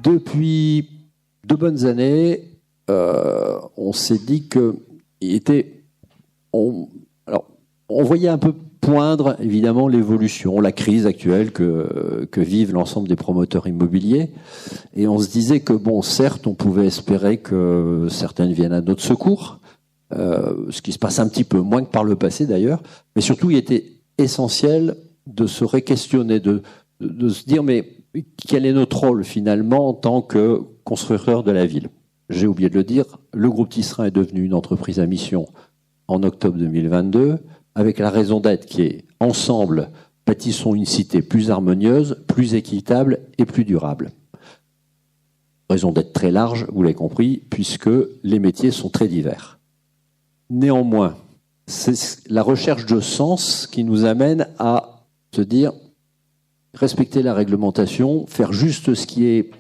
Depuis de bonnes années, on s'est dit que on voyait un peu poindre évidemment l'évolution, la crise actuelle que vivent l'ensemble des promoteurs immobiliers, et on se disait que bon, certes, on pouvait espérer que certaines viennent à notre secours, ce qui se passe un petit peu moins que par le passé d'ailleurs, mais surtout il était essentiel de se réquestionner, de se dire mais quel est notre rôle finalement en tant que constructeur de la ville? J'ai oublié de le dire, le groupe Tisserand est devenu une entreprise à mission en octobre 2022, avec la raison d'être qui est ensemble, bâtissons une cité plus harmonieuse, plus équitable et plus durable. Raison d'être très large, vous l'avez compris, puisque les métiers sont très divers. Néanmoins, c'est la recherche de sens qui nous amène à se dire respecter la réglementation, faire juste ce qui est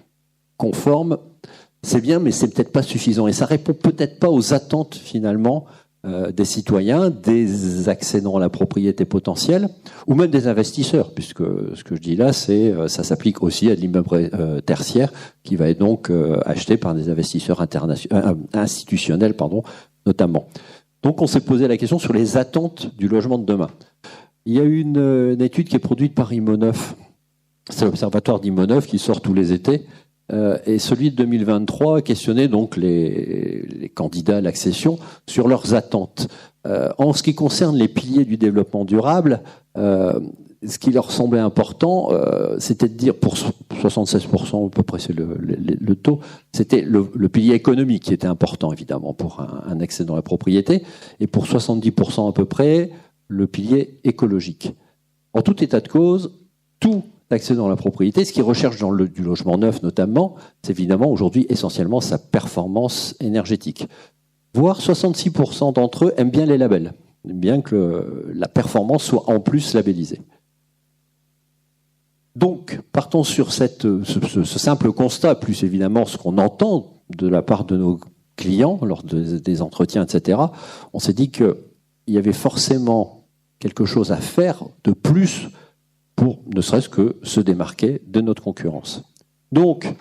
conforme, c'est bien, mais c'est peut-être pas suffisant. Et ça répond peut-être pas aux attentes finalement des citoyens, des accédants à la propriété potentielle, ou même des investisseurs, puisque ce que je dis là, ça s'applique aussi à de l'immeuble tertiaire qui va être donc acheté par des investisseurs institutionnels, notamment. Donc on s'est posé la question sur les attentes du logement de demain. Il y a une étude qui est produite par Immoneuf, c'est l'observatoire d'Immoneuf qui sort tous les étés, et celui de 2023 questionnait donc les candidats à l'accession sur leurs attentes. En ce qui concerne les piliers du développement durable, ce qui leur semblait important, c'était de dire, pour 76% à peu près, c'est le taux, c'était le pilier économique qui était important, évidemment, pour un accès dans la propriété, et pour 70% à peu près, le pilier écologique. En tout état de cause, tout accès dans la propriété, ce qu'ils recherchent dans du logement neuf notamment, c'est évidemment aujourd'hui essentiellement sa performance énergétique. Voire 66% d'entre eux aiment bien les labels, aiment bien que la performance soit en plus labellisée. Donc, partons sur ce simple constat, plus évidemment ce qu'on entend de la part de nos clients lors des entretiens, etc. On s'est dit qu'il y avait forcément quelque chose à faire de plus pour ne serait-ce que se démarquer de notre concurrence. Donc,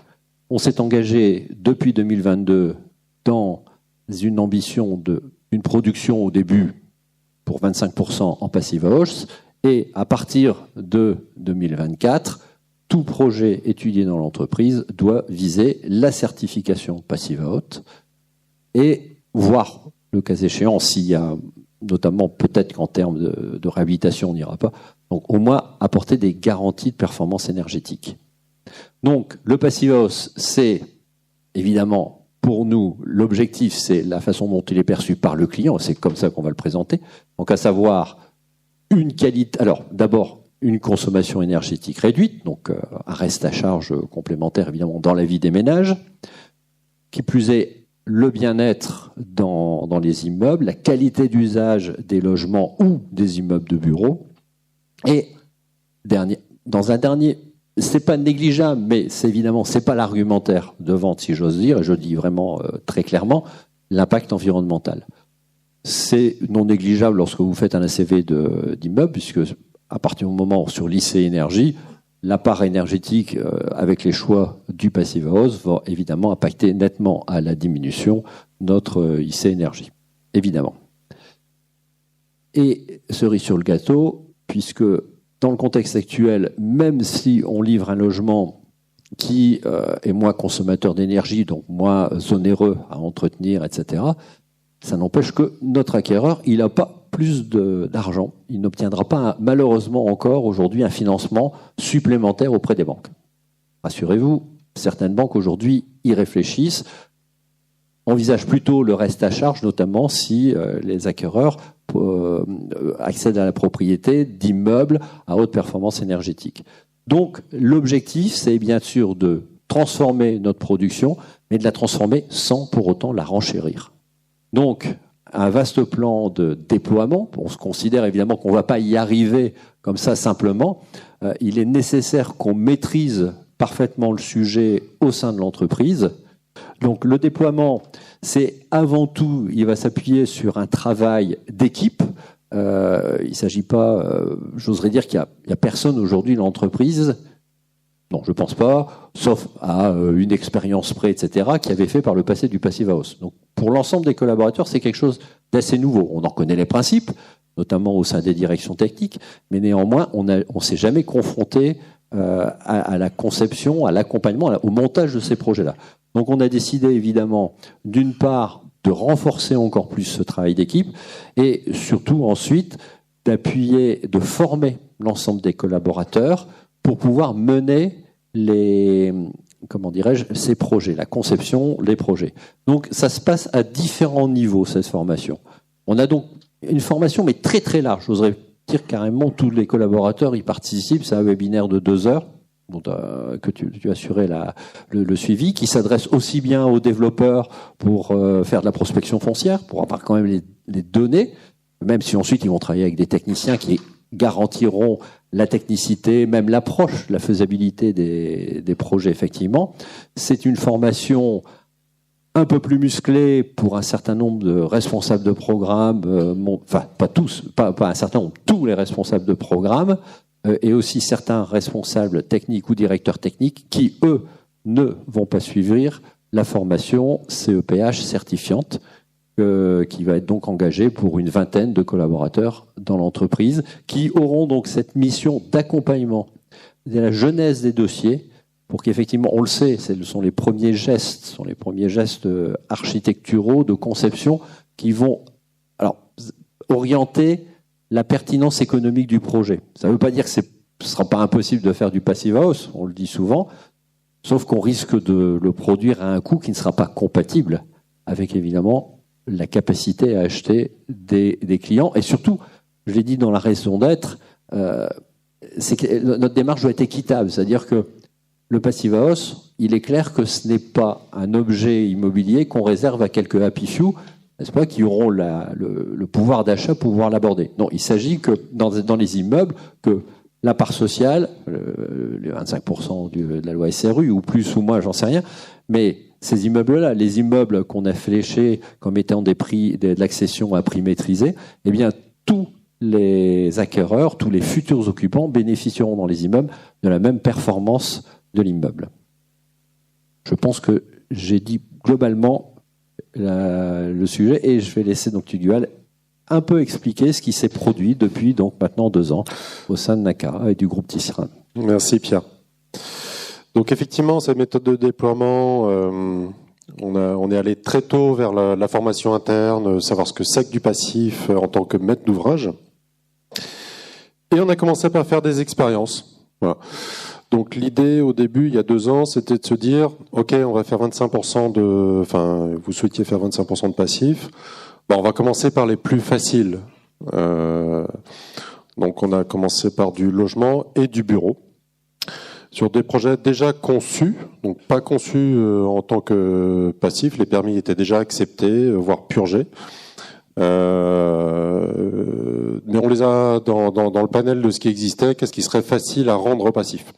on s'est engagé depuis 2022 dans une ambition d'une production au début pour 25% en passive house, et à partir de 2024, tout projet étudié dans l'entreprise doit viser la certification passive house et voir, le cas échéant, s'il y a notamment peut-être qu'en termes de réhabilitation on n'ira pas, donc au moins apporter des garanties de performance énergétique. Donc le passive house, c'est évidemment pour nous l'objectif, c'est la façon dont il est perçu par le client, c'est comme ça qu'on va le présenter. Donc à savoir une qualité, alors d'abord une consommation énergétique réduite, donc un reste à charge complémentaire évidemment dans la vie des ménages, qui plus est le bien-être dans les immeubles, la qualité d'usage des logements ou des immeubles de bureaux, et dans un dernier, c'est pas négligeable, mais c'est pas l'argumentaire de vente, si j'ose dire, et je le dis vraiment très clairement, l'impact environnemental. C'est non négligeable lorsque vous faites un ACV d'immeuble, puisque à partir du moment sur l'IC énergie, la part énergétique avec les choix du passive house va évidemment impacter nettement à la diminution notre IC énergie, évidemment. Et cerise sur le gâteau, puisque dans le contexte actuel, même si on livre un logement qui est moins consommateur d'énergie, donc moins onéreux à entretenir, etc., ça n'empêche que notre acquéreur, il n'a pas plus d'argent. Il n'obtiendra pas, malheureusement encore aujourd'hui, un financement supplémentaire auprès des banques. Rassurez-vous, certaines banques aujourd'hui y réfléchissent, envisagent plutôt le reste à charge, notamment si les acquéreurs accèdent à la propriété d'immeubles à haute performance énergétique. Donc l'objectif, c'est bien sûr de transformer notre production, mais de la transformer sans pour autant la renchérir. Donc, un vaste plan de déploiement. On se considère évidemment qu'on ne va pas y arriver comme ça simplement. Il est nécessaire qu'on maîtrise parfaitement le sujet au sein de l'entreprise. Donc, le déploiement, c'est avant tout, il va s'appuyer sur un travail d'équipe. Il ne s'agit pas, j'oserais dire qu'il y a personne aujourd'hui dans l'entreprise, non, je pense pas, sauf à une expérience près, etc., qui avait fait par le passé du Passive House. Donc, pour l'ensemble des collaborateurs, c'est quelque chose d'assez nouveau. On en connaît les principes, notamment au sein des directions techniques, mais néanmoins, on s'est jamais confronté à la conception, à l'accompagnement, au montage de ces projets-là. Donc, on a décidé, évidemment, d'une part, de renforcer encore plus ce travail d'équipe, et surtout, ensuite, d'appuyer, de former l'ensemble des collaborateurs pour pouvoir mener ces projets, la conception, les projets. Donc, ça se passe à différents niveaux, cette formation. On a donc une formation, mais très très large. J'oserais dire carrément, tous les collaborateurs y participent. C'est un webinaire de 2 heures que tu assurais le suivi, qui s'adresse aussi bien aux développeurs pour faire de la prospection foncière, pour avoir quand même les données, même si ensuite ils vont travailler avec des techniciens qui garantiront la technicité, même l'approche, la faisabilité des projets, effectivement. C'est une formation un peu plus musclée pour un certain nombre de responsables de programme, enfin pas tous, pas un certain nombre, tous les responsables de programme, et aussi certains responsables techniques ou directeurs techniques qui, eux, ne vont pas suivre la formation CEPH certifiante, qui va être donc engagé pour une vingtaine de collaborateurs dans l'entreprise, qui auront donc cette mission d'accompagnement de la genèse des dossiers, pour qu'effectivement, on le sait, ce sont les premiers gestes, architecturaux de conception qui vont orienter la pertinence économique du projet. Ça ne veut pas dire que ce ne sera pas impossible de faire du Passive House, on le dit souvent, sauf qu'on risque de le produire à un coût qui ne sera pas compatible avec, évidemment, la capacité à acheter des clients. Et surtout, je l'ai dit dans la raison d'être, c'est que notre démarche doit être équitable. C'est-à-dire que le Passive House, il est clair que ce n'est pas un objet immobilier qu'on réserve à quelques happy few, n'est-ce pas, qui auront le pouvoir d'achat pour pouvoir l'aborder. Non, il s'agit que dans les immeubles, que la part sociale, les 25% de la loi SRU, ou plus ou moins, j'en sais rien, mais ces immeubles-là, les immeubles qu'on a fléchés comme étant des prix de l'accession à prix maîtrisé, eh bien, tous les acquéreurs, tous les futurs occupants bénéficieront dans les immeubles de la même performance de l'immeuble. Je pense que j'ai dit globalement le sujet, et je vais laisser donc Tugdual un peu expliquer ce qui s'est produit depuis donc maintenant 2 ans au sein de Nakara et du groupe Tisserand. Merci Pierre. Donc effectivement, cette méthode de déploiement, on est allé très tôt vers la formation interne, savoir ce que c'est que du passif en tant que maître d'ouvrage. Et on a commencé par faire des expériences. Voilà. Donc l'idée au début, il y a 2 ans, c'était de se dire, ok, on va faire 25% vous souhaitiez faire 25% de passif. Bon, on va commencer par les plus faciles. Donc on a commencé par du logement et du bureau, sur des projets déjà conçus, donc pas conçus en tant que passif, les permis étaient déjà acceptés, voire purgés. Mais on les a dans le panel de ce qui existait, qu'est-ce qui serait facile à rendre passif.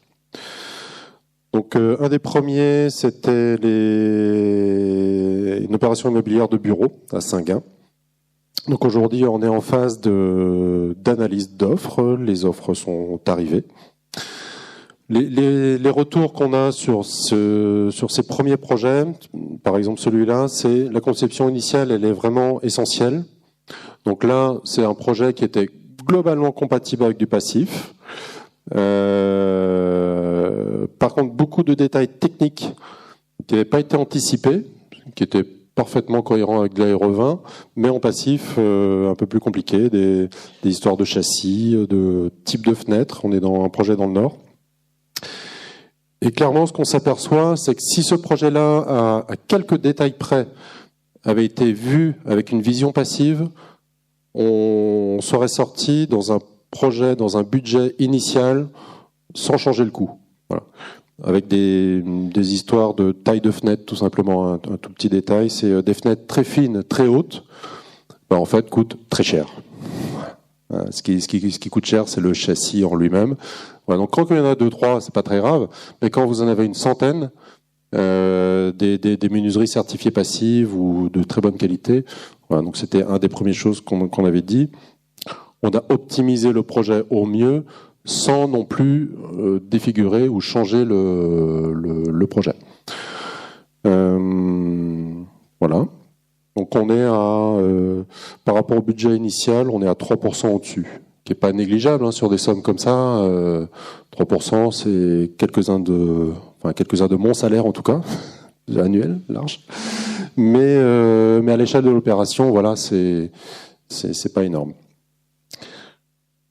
Donc un des premiers, c'était une opération immobilière de bureau à Saint-Guin. Donc aujourd'hui, on est en phase d'analyse d'offres. Les offres sont arrivées. Les retours qu'on a sur ces premiers projets, par exemple celui-là, c'est la conception initiale, elle est vraiment essentielle. Donc là, c'est un projet qui était globalement compatible avec du passif. Par contre, beaucoup de détails techniques qui n'avaient pas été anticipés, qui étaient parfaitement cohérents avec de l'aérevin, mais en passif un peu plus compliqué, des histoires de châssis, de type de fenêtre. On est dans un projet dans le Nord. Et clairement, ce qu'on s'aperçoit, c'est que si ce projet-là, à quelques détails près, avait été vu avec une vision passive, on serait sorti dans un projet, dans un budget initial, sans changer le coût. Voilà. Avec des histoires de taille de fenêtre, tout simplement, un tout petit détail. C'est des fenêtres très fines, très hautes, en fait, coûtent très cher. Voilà. Ce qui coûte cher, c'est le châssis en lui-même. Voilà, donc quand il y en a 2, 3, c'est pas très grave, mais quand vous en avez une centaine, des menuiseries certifiées passives ou de très bonne qualité. Voilà, donc c'était un des premières choses qu'on avait dit. On a optimisé le projet au mieux sans non plus défigurer ou changer le projet. Voilà. Donc on est par rapport au budget initial, on est à 3% au-dessus, qui est pas négligeable sur des sommes comme ça. 3%, c'est quelques-uns de mon salaire en tout cas, annuel, large. Mais à l'échelle de l'opération, voilà, c'est pas énorme.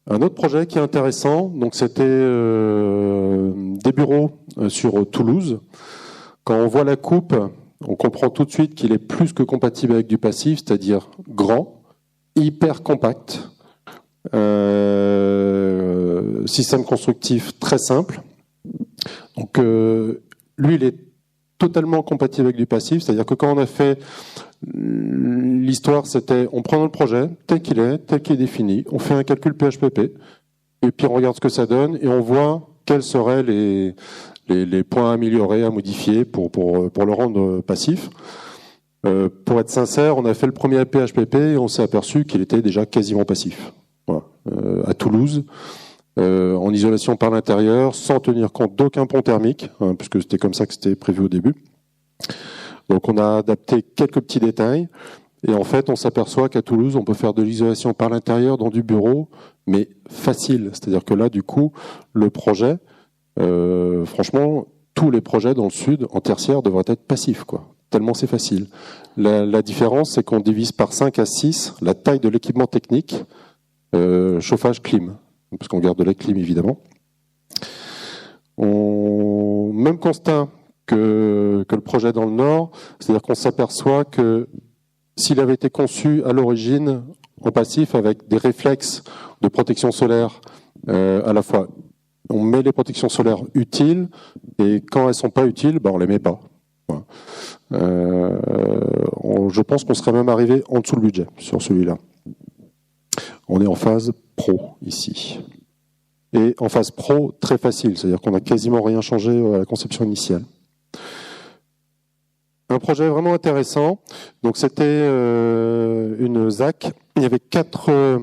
Un autre projet qui est intéressant, donc c'était des bureaux sur Toulouse. Quand on voit la coupe, on comprend tout de suite qu'il est plus que compatible avec du passif, c'est-à-dire grand, hyper compact, système constructif très simple. Donc lui, il est totalement compatible avec du passif, c'est-à-dire que quand on a fait l'histoire, c'était on prend le projet tel qu'il est défini, on fait un calcul PHPP, et puis on regarde ce que ça donne, et on voit quels seraient les points à améliorer, à modifier pour le rendre passif. Pour être sincère, on a fait le premier PHPP et on s'est aperçu qu'il était déjà quasiment passif. Voilà. À Toulouse, en isolation par l'intérieur, sans tenir compte d'aucun pont thermique, puisque c'était comme ça que c'était prévu au début. Donc on a adapté quelques petits détails, et en fait on s'aperçoit qu'à Toulouse, on peut faire de l'isolation par l'intérieur dans du bureau, mais facile. C'est-à-dire que là, du coup, le projet, franchement, tous les projets dans le sud, en tertiaire, devraient être passifs, quoi. Tellement c'est facile. La différence, c'est qu'on divise par 5 à 6 la taille de l'équipement technique, chauffage, clim, parce qu'on garde de la clim, évidemment. Même constat que le projet dans le Nord, c'est-à-dire qu'on s'aperçoit que s'il avait été conçu à l'origine en passif avec des réflexes de protection solaire à la fois, on met les protections solaires utiles, et quand elles sont pas utiles, on les met pas. Voilà. Je pense qu'on serait même arrivé en dessous le budget sur celui-là. On est en phase pro ici. Et en phase pro, très facile, c'est-à-dire qu'on n'a quasiment rien changé à la conception initiale. Un projet vraiment intéressant. Donc c'était une ZAC. Il y avait 4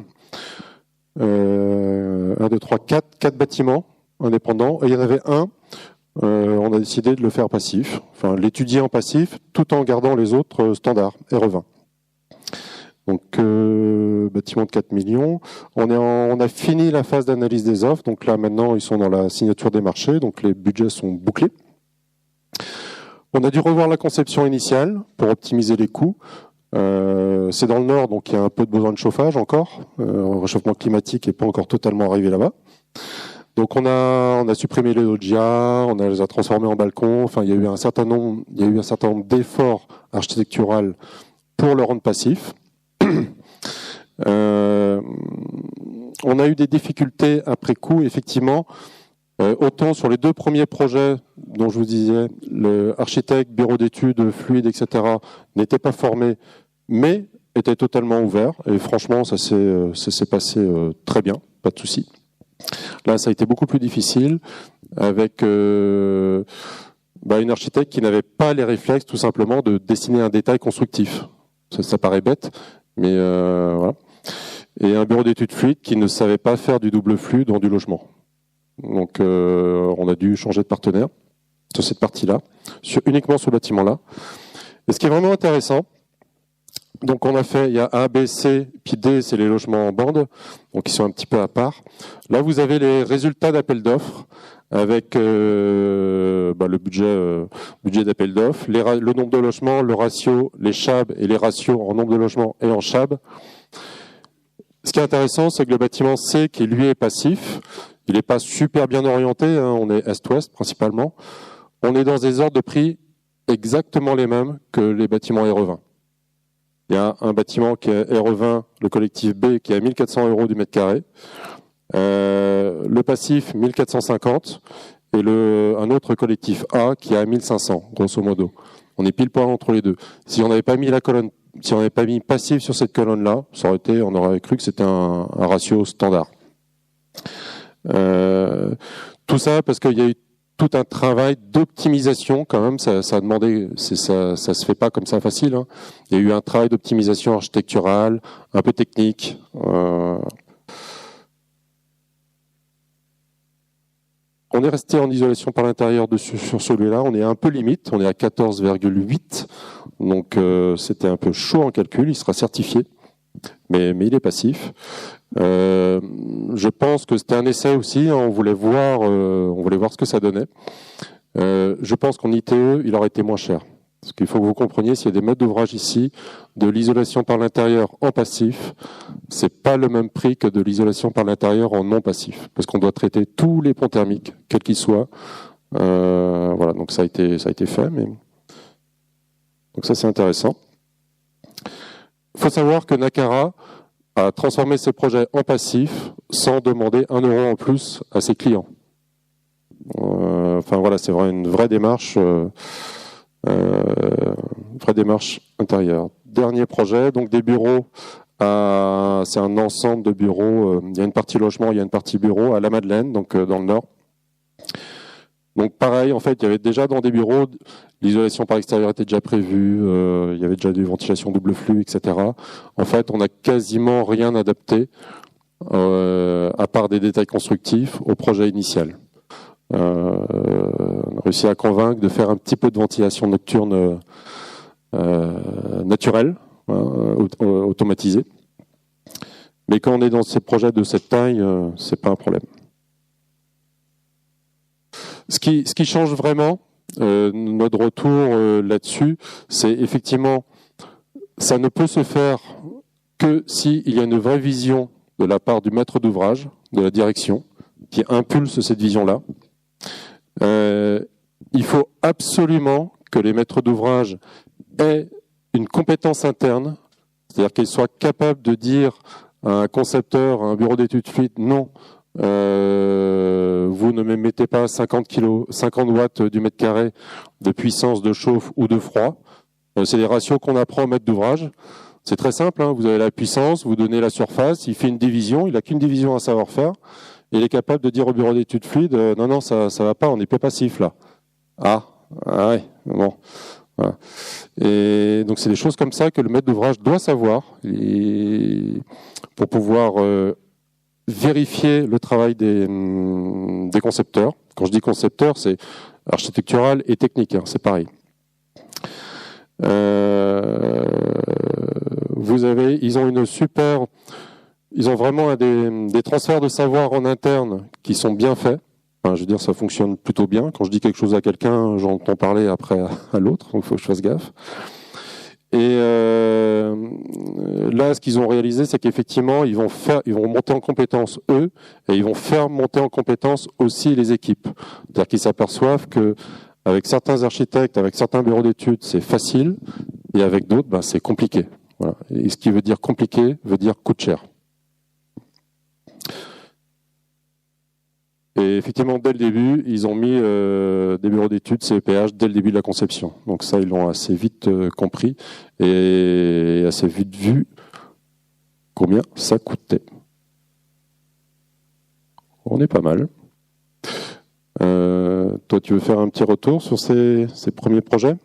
bâtiments indépendants. Et il y en avait un, on a décidé de le faire passif. Enfin, l'étudier en passif, tout en gardant les autres standards, RE20. Donc, bâtiment de 4 millions. On a fini la phase d'analyse des offres. Donc là, maintenant, ils sont dans la signature des marchés. Donc les budgets sont bouclés. On a dû revoir la conception initiale pour optimiser les coûts. C'est dans le nord, donc il y a un peu de besoin de chauffage encore. Le réchauffement climatique n'est pas encore totalement arrivé là-bas. Donc on a supprimé les loggias, on les a transformés en balcons. Enfin, il y a eu un certain nombre d'efforts architecturaux pour le rendre passif. On a eu des difficultés après coup, effectivement. Autant sur les 2 premiers projets dont je vous disais, le architecte, bureau d'études, fluide, etc., n'était pas formé, mais était totalement ouvert. Et franchement, ça s'est passé très bien, pas de souci. Là, ça a été beaucoup plus difficile avec une architecte qui n'avait pas les réflexes, tout simplement, de dessiner un détail constructif. Ça paraît bête, mais voilà. Et un bureau d'études fluide qui ne savait pas faire du double flux dans du logement. Donc, on a dû changer de partenaire sur cette partie-là, uniquement sur ce bâtiment-là. Et ce qui est vraiment intéressant, donc on a fait, il y a A, B, C, puis D, c'est les logements en bande, donc ils sont un petit peu à part. Là, vous avez les résultats d'appel d'offres avec le budget d'appel d'offres, le nombre de logements, le ratio, les CHAB et les ratios en nombre de logements et en CHAB. Ce qui est intéressant, c'est que le bâtiment C, qui lui est passif, il n'est pas super bien orienté, on est est-ouest principalement. On est dans des ordres de prix exactement les mêmes que les bâtiments RE20. Il y a un bâtiment qui est RE20, le collectif B, qui est à 1 400 € du mètre carré. Le passif, 1 450. Et un autre collectif A qui est à 1 500, grosso modo. On est pile poil entre les deux. Si on n'avait pas mis si on n'avait pas mis passif sur cette colonne-là, on aurait cru que c'était un ratio standard. Tout ça parce qu'il y a eu tout un travail d'optimisation quand même. Ça a demandé, ça se fait pas comme ça facile. Hein. Il y a eu un travail d'optimisation architecturale, un peu technique. On est resté en isolation par l'intérieur dessus sur celui-là. On est un peu limite. On est à 14,8. Donc c'était un peu chaud en calcul. Il sera certifié, mais il est passif. Je pense que c'était un essai aussi. Hein. On voulait voir ce que ça donnait. Je pense qu'en ITE, il aurait été moins cher. Parce qu'il faut que vous compreniez, s'il y a des maîtres d'ouvrage ici, de l'isolation par l'intérieur en passif, c'est pas le même prix que de l'isolation par l'intérieur en non passif. Parce qu'on doit traiter tous les ponts thermiques, quels qu'ils soient. Voilà, donc ça a été fait. Mais... Donc ça, c'est intéressant. Il faut savoir que Nakara a transformé ses projets en passif sans demander 1 euro en plus à ses clients. Enfin voilà, c'est vraiment une vraie démarche intérieure. Dernier projet, donc des bureaux. C'est un ensemble de bureaux. Il y a une partie logement, il y a une partie bureau à La Madeleine, donc dans le Nord. Donc pareil, en fait, il y avait déjà dans des bureaux, l'isolation par l'extérieur était déjà prévue, il y avait déjà des ventilations double flux, etc. En fait, on n'a quasiment rien adapté, à part des détails constructifs, au projet initial. On a réussi à convaincre de faire un petit peu de ventilation nocturne naturelle, automatisée. Mais quand on est dans ces projets de cette taille, c'est pas un problème. Ce qui change vraiment, notre retour là-dessus, c'est effectivement, ça ne peut se faire que s'il y a une vraie vision de la part du maître d'ouvrage, de la direction, qui impulse cette vision-là. Il faut absolument que les maîtres d'ouvrage aient une compétence interne, c'est-à-dire qu'ils soient capables de dire à un concepteur, à un bureau d'études fluides, non, vous ne me mettez pas 50 watts du mètre carré de puissance de chauffe ou de froid. C'est des ratios qu'on apprend au maître d'ouvrage. C'est très simple, hein. Vous avez la puissance, vous donnez la surface, il fait une division, il n'a qu'une division à savoir faire. Et il est capable de dire au bureau d'études fluides, non, ça va pas, on est peu passif là. Ah ouais, bon. Voilà. Et donc c'est des choses comme ça que le maître d'ouvrage doit savoir pour pouvoir vérifier le travail des concepteurs. Quand je dis concepteur, c'est architectural et technique, hein, c'est pareil. Ils ont vraiment des transferts de savoir en interne qui sont bien faits. Enfin, je veux dire, ça fonctionne plutôt bien. Quand je dis quelque chose à quelqu'un, j'entends parler après à l'autre, donc il faut que je fasse gaffe. Et là, ce qu'ils ont réalisé, c'est qu'effectivement, ils vont monter en compétence eux, et ils vont faire monter en compétence aussi les équipes. C'est-à-dire qu'ils s'aperçoivent que avec certains architectes, avec certains bureaux d'études, c'est facile, et avec d'autres, c'est compliqué. Voilà. Et ce qui veut dire compliqué, veut dire coûte cher. Et effectivement, dès le début, ils ont mis des bureaux d'études, CEPH, dès le début de la conception. Donc ça, ils l'ont assez vite compris et assez vite vu combien ça coûtait. On est pas mal. Toi, tu veux faire un petit retour sur ces premiers projets ?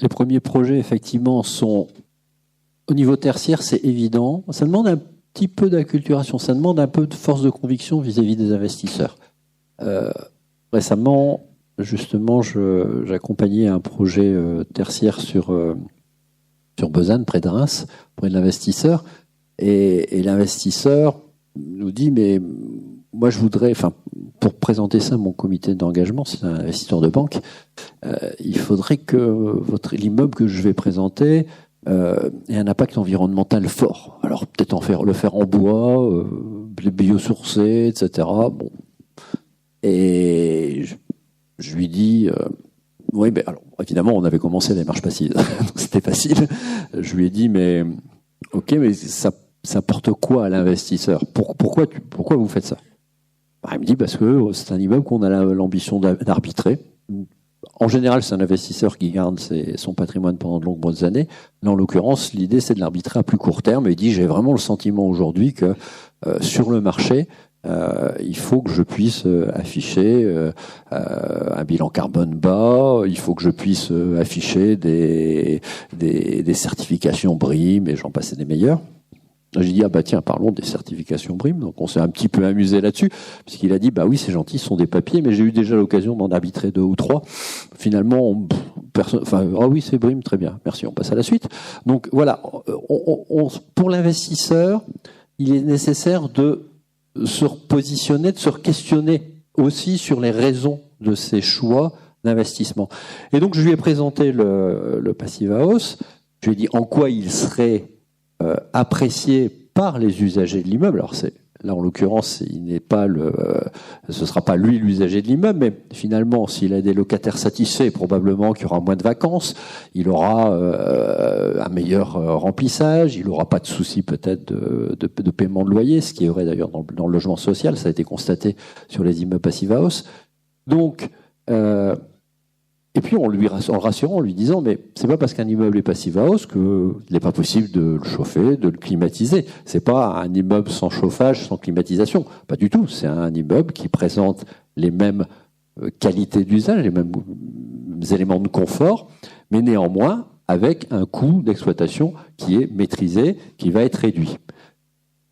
Les premiers projets, effectivement, sont au niveau tertiaire, c'est évident. Ça demande un petit peu d'acculturation, ça demande un peu de force de conviction vis-à-vis des investisseurs. Récemment, justement, j'accompagnais un projet tertiaire sur Besançon, près de Reims, près de l'investisseur, et l'investisseur nous dit, mais moi je voudrais, pour présenter ça à mon comité d'engagement, c'est un investisseur de banque, il faudrait que l'immeuble que je vais présenter ait un impact environnemental fort. Alors peut-être le faire en bois, biosourcé, etc. Bon. Et je lui dis, oui, mais alors évidemment on avait commencé la démarche passive, donc c'était facile. Je lui ai dit, mais ok, mais ça porte quoi à l'investisseur ? Pourquoi vous faites ça ? Il me dit parce que c'est un immeuble qu'on a l'ambition d'arbitrer. En général, c'est un investisseur qui garde son patrimoine pendant de longues années. Là, en l'occurrence, l'idée, c'est de l'arbitrer à plus court terme. Et il dit, j'ai vraiment le sentiment aujourd'hui que sur le marché, il faut que je puisse afficher un bilan carbone bas, il faut que je puisse afficher des certifications BREEAM, et j'en passais des meilleurs. J'ai dit, ah bah tiens, parlons des certifications BREEAM. Donc on s'est un petit peu amusé là-dessus, puisqu'il a dit, bah oui, c'est gentil, ce sont des papiers, mais j'ai eu déjà l'occasion d'en arbitrer 2 ou 3. Finalement, ah oui, c'est BREEAM, très bien, merci, on passe à la suite. Donc voilà, pour l'investisseur, il est nécessaire de se repositionner, de se questionner aussi sur les raisons de ses choix d'investissement. Et donc je lui ai présenté le Passive House, je lui ai dit en quoi il serait apprécié par les usagers de l'immeuble. Alors là, en l'occurrence, ce sera pas lui l'usager de l'immeuble, mais finalement, s'il a des locataires satisfaits, probablement qu'il y aura moins de vacances, il aura un meilleur remplissage, il n'aura pas de soucis peut-être de paiement de loyer, ce qui est vrai d'ailleurs dans le logement social, ça a été constaté sur les immeubles Passive House. Donc, et puis en le rassurant, en lui disant, mais c'est pas parce qu'un immeuble est Passive House qu'il n'est pas possible de le chauffer, de le climatiser. C'est pas un immeuble sans chauffage, sans climatisation. Pas du tout. C'est un immeuble qui présente les mêmes qualités d'usage, les mêmes éléments de confort, mais néanmoins avec un coût d'exploitation qui est maîtrisé, qui va être réduit.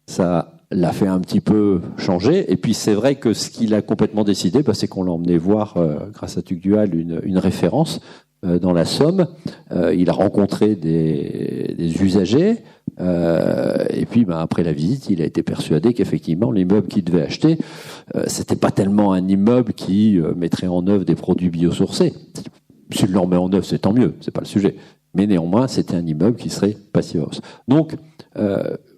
Ça l'a fait un petit peu changer. Et puis c'est vrai que ce qu'il a complètement décidé, c'est qu'on l'a emmené voir, grâce à Tugdual, une référence dans la Somme. Il a rencontré des usagers. Et puis après la visite, il a été persuadé qu'effectivement l'immeuble qu'il devait acheter, c'était pas tellement un immeuble qui mettrait en œuvre des produits biosourcés. S'il l'en met en œuvre, c'est tant mieux, c'est pas le sujet. Mais néanmoins, c'était un immeuble qui serait Passive House. Donc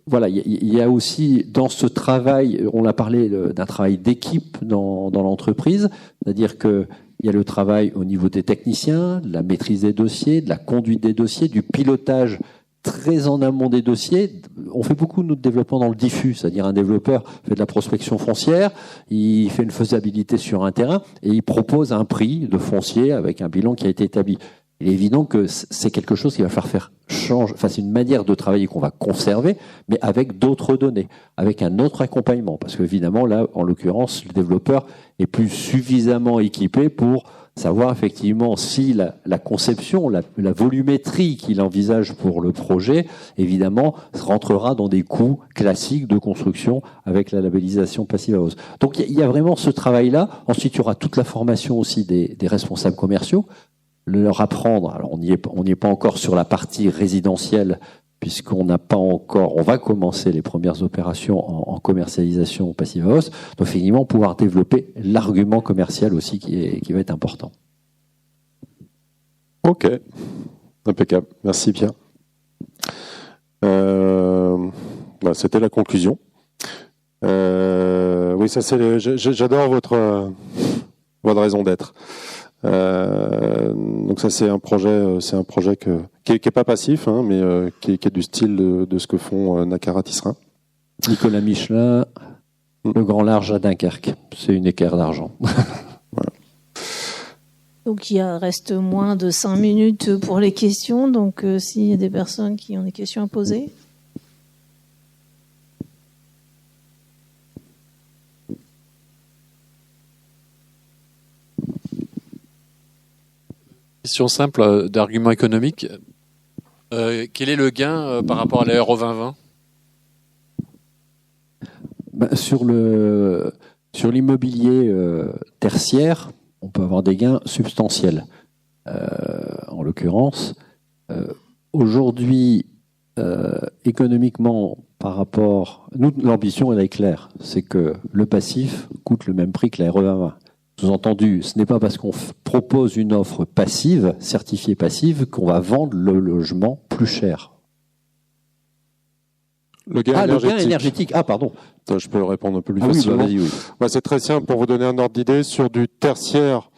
voilà, il y a aussi dans ce travail, on a parlé d'un travail d'équipe dans l'entreprise, c'est-à-dire que il y a le travail au niveau des techniciens, de la maîtrise des dossiers, de la conduite des dossiers, du pilotage très en amont des dossiers. On fait beaucoup de notre développement dans le diffus, c'est-à-dire un développeur fait de la prospection foncière, il fait une faisabilité sur un terrain et il propose un prix de foncier avec un bilan qui a été établi. Il est évident que c'est quelque chose qui va faire changer, c'est une manière de travailler qu'on va conserver, mais avec d'autres données, avec un autre accompagnement. Parce qu'évidemment, là, en l'occurrence, le développeur est plus suffisamment équipé pour savoir effectivement si la conception, la volumétrie qu'il envisage pour le projet, évidemment, rentrera dans des coûts classiques de construction avec la labellisation Passive House. Donc il y a vraiment ce travail-là. Ensuite, il y aura toute la formation aussi des responsables commerciaux, leur apprendre. Alors on n'y est pas encore sur la partie résidentielle, puisqu'on n'a pas encore, on va commencer les premières opérations en commercialisation Passive House, donc finalement pouvoir développer l'argument commercial aussi qui va être important. Ok, impeccable, merci Pierre. C'était la conclusion. Oui, ça j'adore votre raison d'être. Donc ça c'est un projet qui est pas passif, hein, mais qui est du style de ce que font Nakara Tisserand. Nicolas Michelin, le grand large à Dunkerque, c'est une équerre d'argent. Voilà. Donc il reste moins de 5 minutes pour les questions, donc s'il y a des personnes qui ont des questions à poser. Question simple d'argument économique. Quel est le gain par rapport à la RE 2020 ? Sur l'immobilier tertiaire, on peut avoir des gains substantiels. En l'occurrence, aujourd'hui, économiquement, par rapport... Nous, l'ambition, elle est claire. C'est que le passif coûte le même prix que la RE 2020. Sous-entendu, ce n'est pas parce qu'on propose une offre passive, certifiée passive, qu'on va vendre le logement plus cher. Le gain énergétique. Ah, pardon. Je peux répondre un peu plus facilement. Oui, vas-y, oui. C'est très simple. Pour vous donner un ordre d'idée, sur du tertiaire,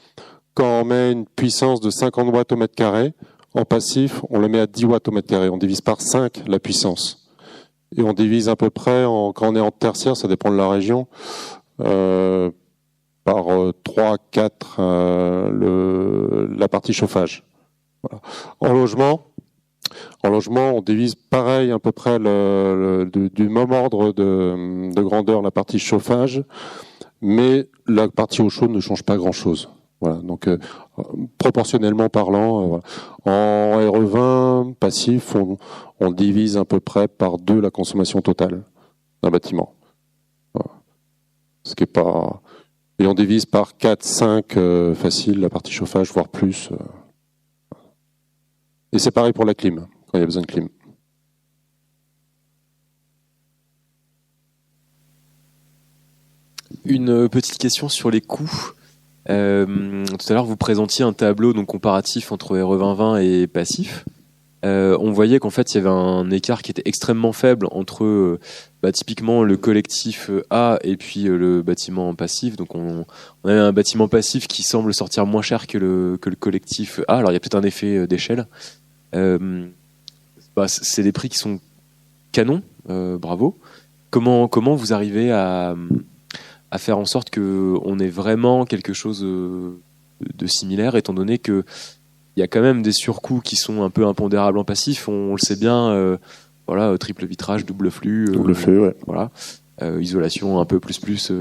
quand on met une puissance de 50 watts au mètre carré, en passif, on le met à 10 watts au mètre carré. On divise par 5 la puissance. Et on divise à peu près, quand on est en tertiaire, ça dépend de la région, par 3, 4 la partie chauffage. Voilà. En logement, En logement, on divise pareil à peu près du même ordre de grandeur la partie chauffage, mais la partie eau chaude ne change pas grand-chose. Voilà, donc proportionnellement parlant, voilà. En RE20 passif, on divise à peu près par 2 la consommation totale d'un bâtiment. Voilà. Ce qui est pas, et on divise par 4, 5 facile la partie chauffage, voire plus. Et c'est pareil pour la clim, quand il y a besoin de clim. Une petite question sur les coûts. Tout à l'heure, vous présentiez un tableau donc comparatif entre RE2020 et passif. On voyait qu'en fait, il y avait un écart qui était extrêmement faible entre typiquement le collectif A et puis le bâtiment passif. Donc, on a un bâtiment passif qui semble sortir moins cher que le collectif A. Alors, il y a peut-être un effet d'échelle. C'est des prix qui sont canons. Bravo. Comment vous arrivez à faire en sorte qu'on ait vraiment quelque chose de similaire, étant donné que il y a quand même des surcoûts qui sont un peu impondérables en passif. On le sait bien, triple vitrage, double flux, ouais. Voilà, isolation un peu plus.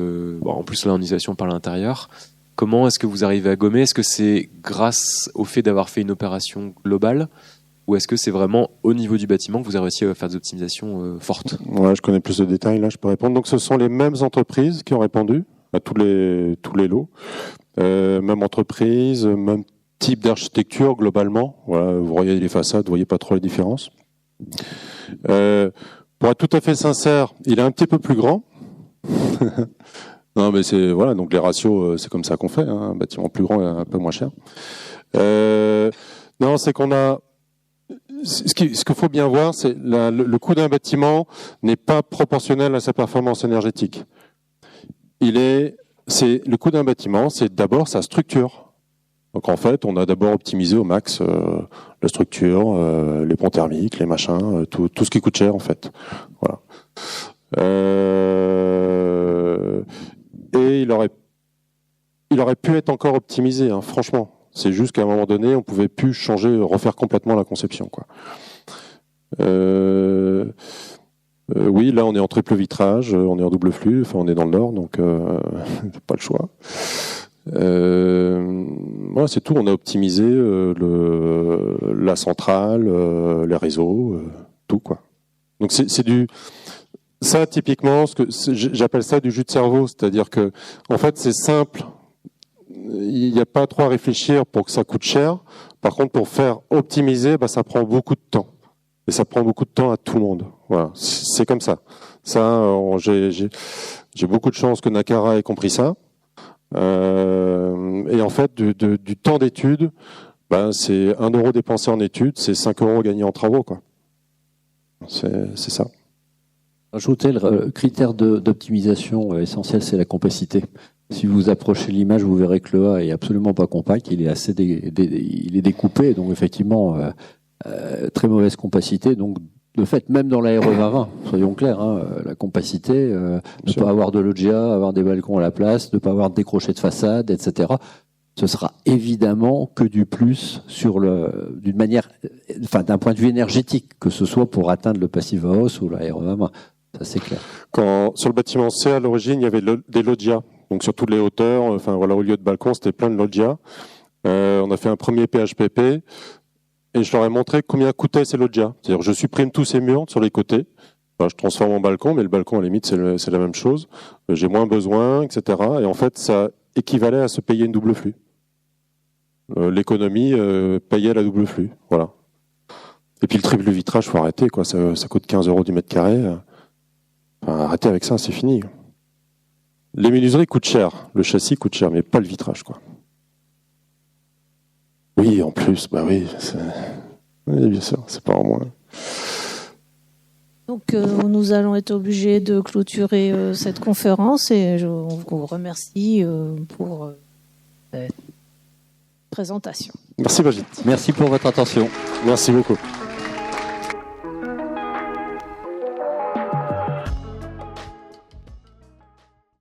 En plus l'indication par l'intérieur. Comment est-ce que vous arrivez à gommer ? Est-ce que c'est grâce au fait d'avoir fait une opération globale ? Ou est-ce que c'est vraiment au niveau du bâtiment que vous avez réussi à faire des optimisations fortes ? Ouais, je connais plus de détails, là, je peux répondre. Donc, ce sont les mêmes entreprises qui ont répondu à tous les lots. Même entreprise, même type d'architecture, globalement. Voilà, vous voyez les façades, vous voyez pas trop les différences. Pour être tout à fait sincère, il est un petit peu plus grand. Non, mais c'est, voilà, donc les ratios, c'est comme ça qu'on fait, hein, un bâtiment plus grand et un peu moins cher. Non, c'est qu'on a, ce qu'il faut bien voir, c'est le coût d'un bâtiment n'est pas proportionnel à sa performance énergétique. Le coût d'un bâtiment, c'est d'abord sa structure. Donc en fait, on a d'abord optimisé au max la structure, les ponts thermiques, les machins, tout ce qui coûte cher en fait. Voilà. Et il aurait pu être encore optimisé, hein, franchement. C'est juste qu'à un moment donné, on pouvait plus refaire complètement la conception, quoi. Oui, là, on est en triple vitrage, on est en double flux, enfin, on est dans le nord, donc pas le choix. Voilà, c'est tout. On a optimisé la centrale, les réseaux, tout, quoi. Donc ça, typiquement, j'appelle ça du jus de cerveau, c'est-à-dire que, en fait, c'est simple. Il n'y a pas trop à réfléchir pour que ça coûte cher. Par contre, pour faire optimiser, ça prend beaucoup de temps. Et ça prend beaucoup de temps à tout le monde. Voilà, c'est comme ça. Ça, j'ai beaucoup de chance que Nakara ait compris ça. Et en fait, du temps d'étude, c'est 1 euro dépensé en études, c'est 5 euros gagnés en travaux, quoi. C'est ça. Ajouter le critère d'optimisation essentiel, c'est la compacité. Si vous approchez l'image, vous verrez que le A est absolument pas compact, il est il est découpé, donc effectivement très mauvaise compacité. Donc de fait, même dans la RE2020, soyons clairs, hein, la compacité, ne pas avoir de loggia, avoir des balcons à la place, ne pas avoir de décroché de façade, etc. Ce sera évidemment que du plus d'une manière, d'un point de vue énergétique, que ce soit pour atteindre le Passive House ou la RE2020. Ça, c'est clair. Sur le bâtiment C, à l'origine, il y avait des loggias. Donc, sur toutes les hauteurs, au lieu de balcon, c'était plein de loggias. On a fait un premier PHPP et je leur ai montré combien coûtaient ces loggias. C'est-à-dire, je supprime tous ces murs sur les côtés. Je transforme en balcon, mais le balcon, à la limite, c'est la même chose. J'ai moins besoin, etc. Et en fait, ça équivalait à se payer une double flux. L'économie payait la double flux. Voilà. Et puis, le triple vitrage, faut arrêter, quoi. Ça coûte 15 euros du mètre carré. Arrêtez avec ça, c'est fini. Les menuiseries coûtent cher, le châssis coûte cher, mais pas le vitrage, quoi. Oui, en plus, oui, bien sûr, c'est pas en moins. Donc, nous allons être obligés de clôturer cette conférence et on vous remercie pour cette présentation. Merci, Brigitte. Merci pour votre attention. Merci beaucoup.